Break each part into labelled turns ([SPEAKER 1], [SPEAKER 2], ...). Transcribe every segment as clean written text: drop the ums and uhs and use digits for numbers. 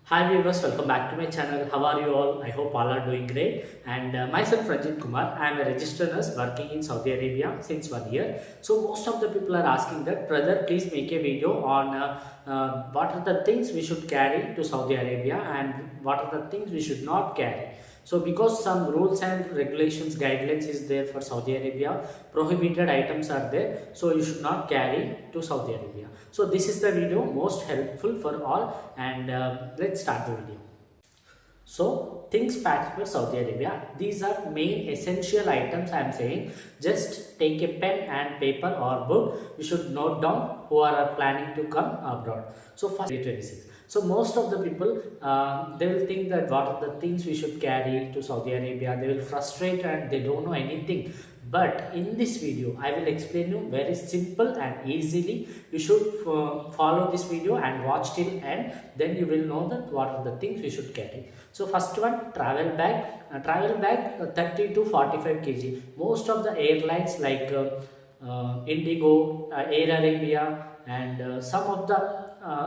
[SPEAKER 1] Hi viewers, welcome back to my channel. How are you all? I hope all are doing great. And myself Ranjit Kumar, I am a registered nurse working in Saudi Arabia since 1 year. So most of the people are asking that, brother, please make a video on what are the things we should carry to Saudi Arabia and what are the things we should not carry. So because some rules and regulations guidelines is there for Saudi Arabia, prohibited items are there, so you should not carry to Saudi Arabia. So this is the video most helpful for all, and let's start the video. So things packed for Saudi Arabia, these are main essential items I am saying. Just take a pen and paper or book. You should note down who are planning to come abroad. So first 2026. So most of the people they will think that what are the things we should carry to Saudi Arabia. They will frustrate and they don't know anything. But in this video, I will explain you very simple and easily. You should follow this video and watch till end. Then you will know that what are the things we should carry. So first one, travel bag. Travel bag 30 to 45 kg. Most of the airlines like Indigo, Air Arabia, and some of the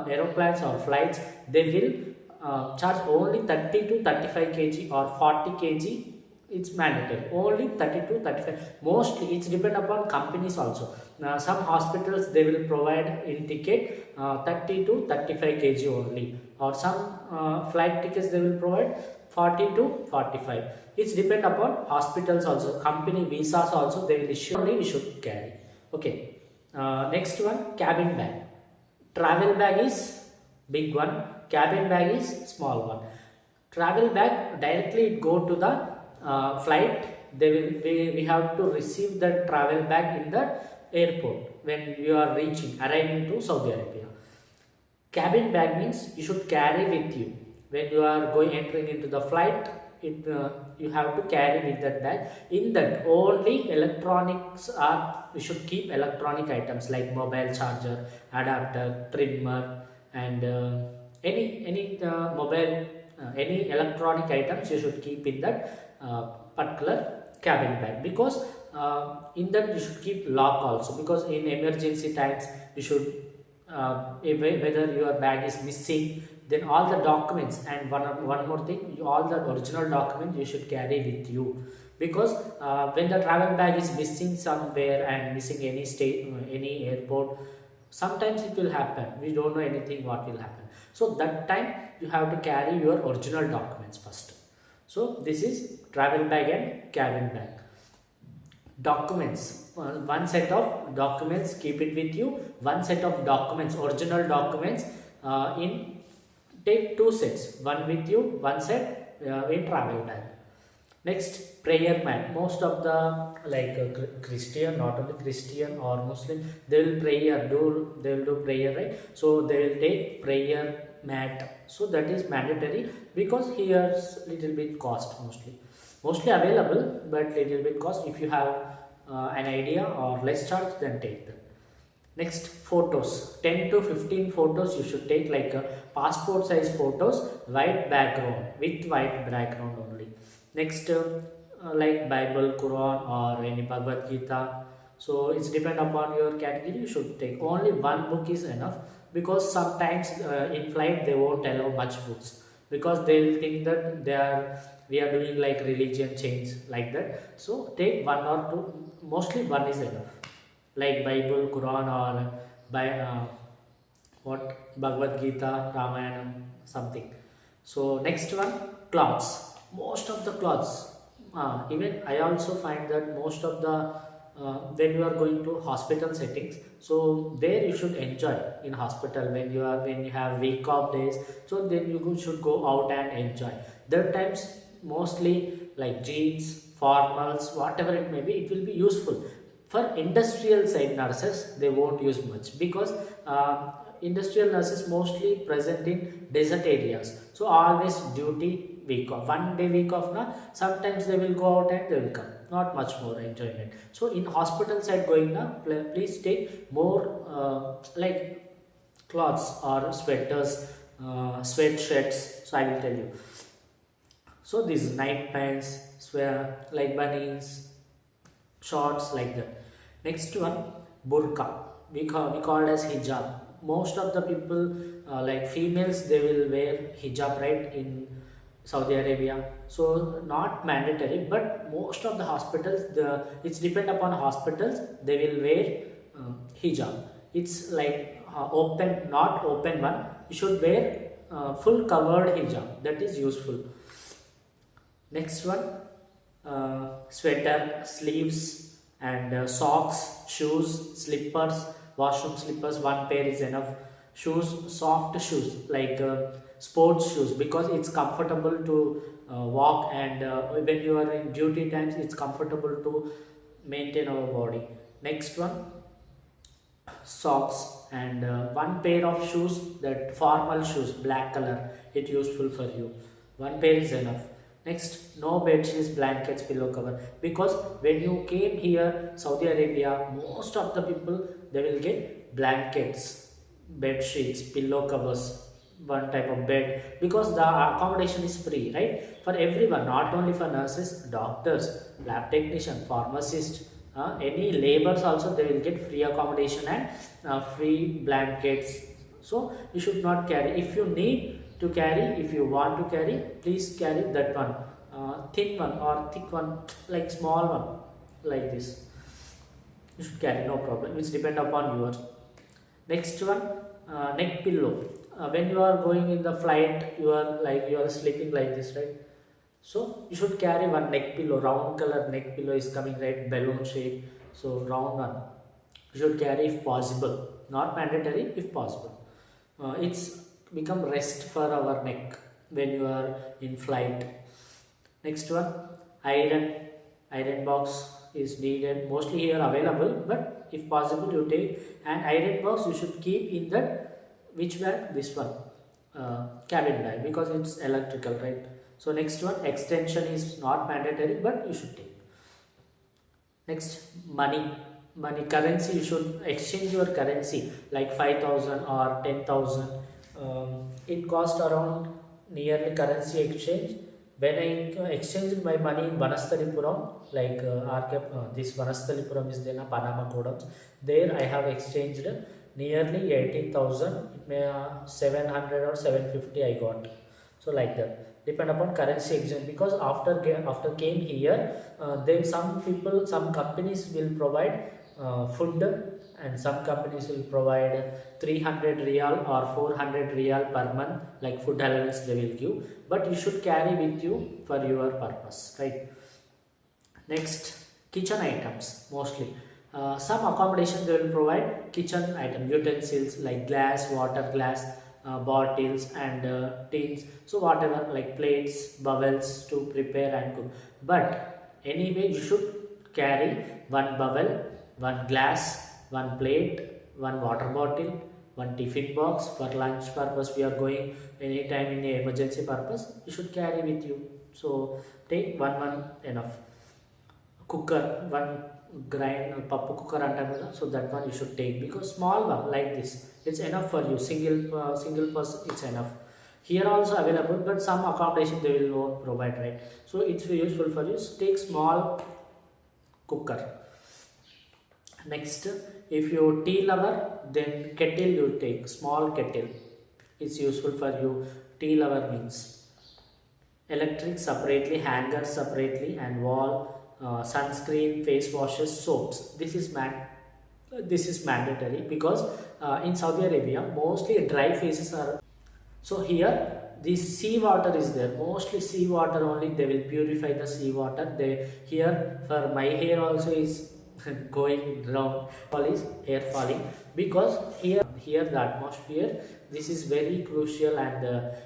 [SPEAKER 1] aeroplanes or flights, they will charge only 30 to 35 kg or 40 kg. It's mandatory only 30 to 35. Mostly it's depend upon companies also. Some hospitals they will provide in ticket 30 to 35 kg only, or some flight tickets they will provide 40 to 45. It's depend upon hospitals also. Company visas also they will issue, only we should carry. Okay. Next one, cabin bag. Travel bag is big one, cabin bag is small one. Travel bag directly go to the flight. We have to receive the travel bag in the airport when you are arriving to Saudi Arabia. Cabin bag means you should carry with you when you are entering into the flight. You have to carry with that bag. In that only electronics are, you should keep electronic items like mobile charger, adapter, trimmer, and any electronic items you should keep in that particular cabin bag, because in that you should keep lock also, because in emergency times you should whether your bag is missing, then all the documents, and one more thing, all the original documents you should carry with you, because when the travel bag is missing somewhere and missing any state, any airport, sometimes it will happen, we don't know anything what will happen. So that time you have to carry your original documents first. So this is travel bag and cabin bag. Documents, one set of documents, keep it with you. One set of documents, original documents, take two sets, one with you, one set in travel bag. Next, prayer mat. Most of the Christian, not only Christian or Muslim, they will they will do prayer, right? So they will take prayer mat. So that is mandatory, because here's little bit cost, mostly available, but little bit cost. If you have an idea or less charge, then take them. Next, photos, 10 to 15 photos you should take, like passport size photos, white background, with white background only. Next, like Bible, Quran, or any Bhagavad Gita. So it's depend upon your category. You should take only one book is enough, because sometimes in flight they won't allow much books, because they will think that we are doing like religion change like that. So take one or two. Mostly one is enough, like Bible, Quran, or by Bhagavad Gita, Ramayana, something. So next one, clothes. Most of the clothes, even I also find that most of the when you are going to hospital settings, so there you should enjoy in hospital when you have week off days. So then you should go out and enjoy. That times mostly like jeans, formals, whatever it may be, it will be useful. For industrial side nurses, they won't use much, because industrial nurses mostly present in desert areas. So always duty week off, 1 day week off now. Sometimes they will go out and they will come. Not much more enjoyment. So in hospital side going now, please take more like clothes or sweaters, sweatshirts. So I will tell you. So these night pants, like bunnies, shorts like that. Next one, burqa. We call as hijab. most of the people, like females, they will wear hijab, right, in Saudi Arabia. So not mandatory, but most of the hospitals, it's depend upon hospitals, they will wear hijab. It's like open, not open one. You should wear full covered hijab. That is useful. Next one, sweater, sleeves, and socks, shoes, slippers, washroom slippers. One pair is enough. Shoes, soft shoes like sports shoes, because it's comfortable to walk, and when you are in duty times, it's comfortable to maintain our body. Next one, socks, and one pair of shoes, that formal shoes, black color, it useful for you. One pair is enough. Next, no bed sheets, blankets, pillow cover, because when you came here Saudi Arabia, most of the people, they will get blankets, bed sheets, pillow covers, one type of bed, because the accommodation is free, right, for everyone, not only for nurses, doctors, lab technician, pharmacist, any laborers also, they will get free accommodation and free blankets. So you should not carry. If you need to carry, if you want to carry, please carry that one, thin one or thick one, like small one, like this. You should carry, no problem. It's depend upon yours. Next one, neck pillow. When you are going in the flight, you are sleeping like this, right? So you should carry one neck pillow, round color neck pillow is coming, right, balloon shape. So round one you should carry if possible, not mandatory, if possible. It's become rest for our neck when you are in flight. Next one, iron. Iron box is needed, mostly here available, but if possible you take. And iron box you should keep in that, which bag, this one, cabin bag, because it's electrical, right? So next one, extension is not mandatory, but you should take. Next, money. Money, currency, you should exchange your currency, like 5,000 or 10,000. It cost around nearly currency exchange. When I exchanged my money in Vanasthalipuram, like this Vanasthalipuram is there, Panama Kodams, there I have exchanged nearly 18,000, it may 700 or 750 I got. So like that, depend upon currency exchange, because after came here, then some people, some companies will provide food, and some companies will provide 300 real or 400 real per month, like food allowance they will give, but you should carry with you for your purpose, right? Next, kitchen items, mostly. Some accommodation they will provide kitchen item, utensils like glass, water glass, bottles, and tins, so whatever, like plates, bowls to prepare and cook. But anyway, you should carry one bowl, one glass, one plate, one water bottle, one tiffin box for lunch purpose. We are going anytime in a emergency purpose, you should carry with you. So take one enough. Cooker, one grind pappu cooker antam kada, so that one you should take, because small one like this, it's enough for you, single person, it's enough. Here also available, but some accommodation they will not provide, right? So it's useful for you. So take small cooker. Next, if you tea lover, then kettle you take, small kettle, it's useful for you. Tea lover means electric separately, hanger separately, and wall, sunscreen, face washes, soaps. This is mandatory, because in Saudi Arabia mostly dry faces are. So here this sea water is there, mostly sea water only, they will purify the sea water. They here, for my hair also is going down, is hair falling, because here the atmosphere, this is very crucial, and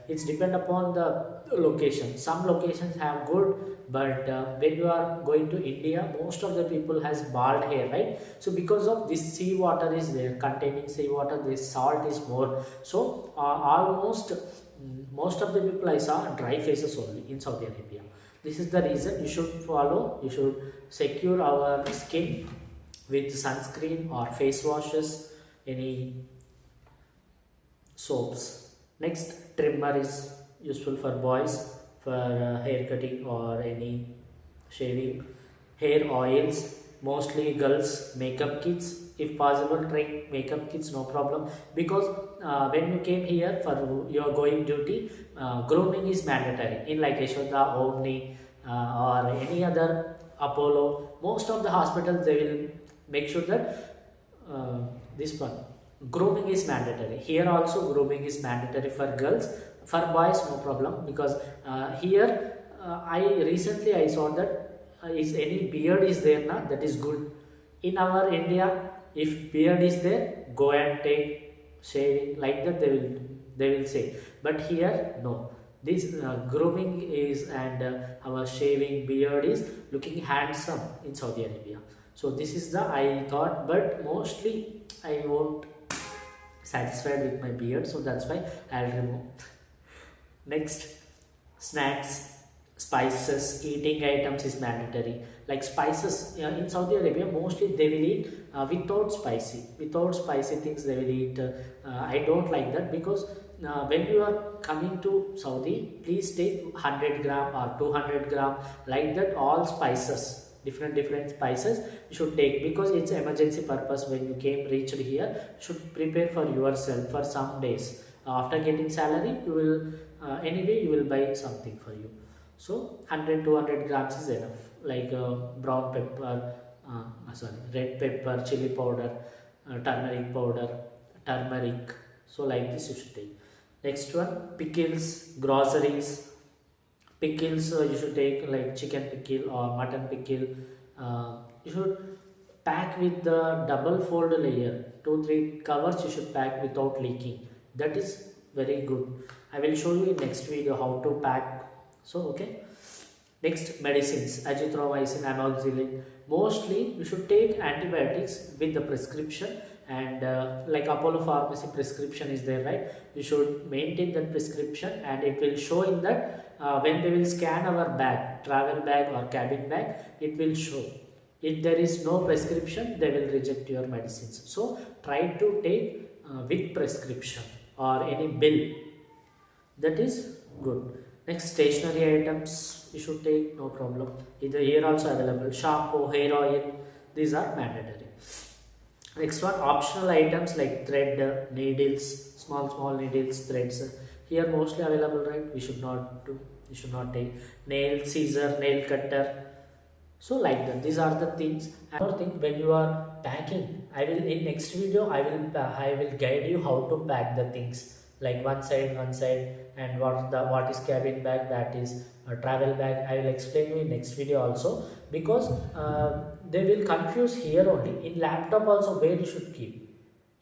[SPEAKER 1] it's depend upon the location. Some locations have good, but when you are going to India, most of the people has bald hair, right? So because of this sea water is there, containing sea water, this salt is more, so almost most of the people I saw dry faces only in Saudi Arabia. This is the reason you should follow. You should secure our skin with sunscreen or face washes, any soaps. Next, trimmer is useful for boys, for hair cutting or any shaving. Hair oils, mostly girls makeup kits. If possible, try makeup kits, no problem, because when you came here for your going duty, grooming is mandatory in like Yashoda, Omni, or any other Apollo. Most of the hospitals they will make sure that this one grooming is mandatory. Here also grooming is mandatory for girls. For boys no problem, because here I recently I saw that is any beard is there na, that is good. In our India, if beard is there, go and take shaving, like that they will say. But here no, this grooming is, and our shaving beard is looking handsome in Saudi Arabia. So this is the I thought, but mostly I won't satisfied with my beard, so that's why I'll remove. Next, snacks, spices, eating items is mandatory. Like spices in Saudi Arabia, mostly they will eat without spicy. Without spicy things they will eat. I don't like that, because when you are coming to Saudi, please take 100 gram or 200 gram, like that, all spices. Different spices you should take, because it's emergency purpose. When you came reached here, you should prepare for yourself for some days. After getting salary, you will anyway you will buy something for you. So 100-200 grams is enough. Like brown pepper, red pepper, chili powder, turmeric. So like this you should take. Next one, pickles, groceries. Pickles you should take like chicken pickle or mutton pickle. You should pack with the double fold layer. 2-3 covers you should pack without leaking. That is very good. I will show you in next video how to pack. So okay. Next, medicines, azithromycin, amoxicillin. Mostly you should take antibiotics with the prescription, and like Apollo Pharmacy prescription is there, right? You should maintain that prescription, and it will show in that when they will scan our bag, travel bag or cabin bag, it will show. If there is no prescription, they will reject your medicines. So try to take with prescription or any bill. That is good. Next, stationery items you should take, no problem. Either here also available. Shampoo, hair oil, these are mandatory. Next one, optional items like thread, needles, small needles, threads. Here mostly available, right? We should not do. We should not take nail, scissor, nail cutter. So like that, these are the things. Another thing, when you are packing, I will in next video I will guide you how to pack the things, like one side, and what is cabin bag, that is a travel bag. I will explain you in next video also, because they will confuse here only. In laptop also, where you should keep.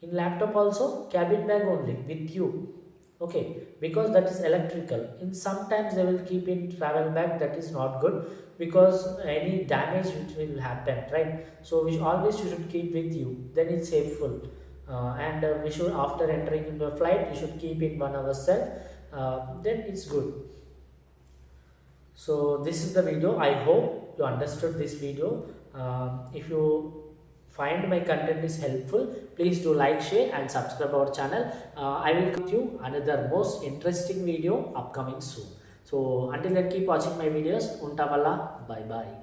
[SPEAKER 1] In laptop also, cabin bag only with you. Okay, because that is electrical. In sometimes they will keep in travel bag, that is not good, because any damage which will happen, right? So always you should keep with you, then it's safeful. And we should, after entering into a flight, you should keep in one ourselves, then it's good. So this is the video. I hope you understood this video. If you find my content is helpful, please do like, share and subscribe our channel. I will give you another most interesting video upcoming soon. So until then, keep watching my videos. Unta valla, bye bye.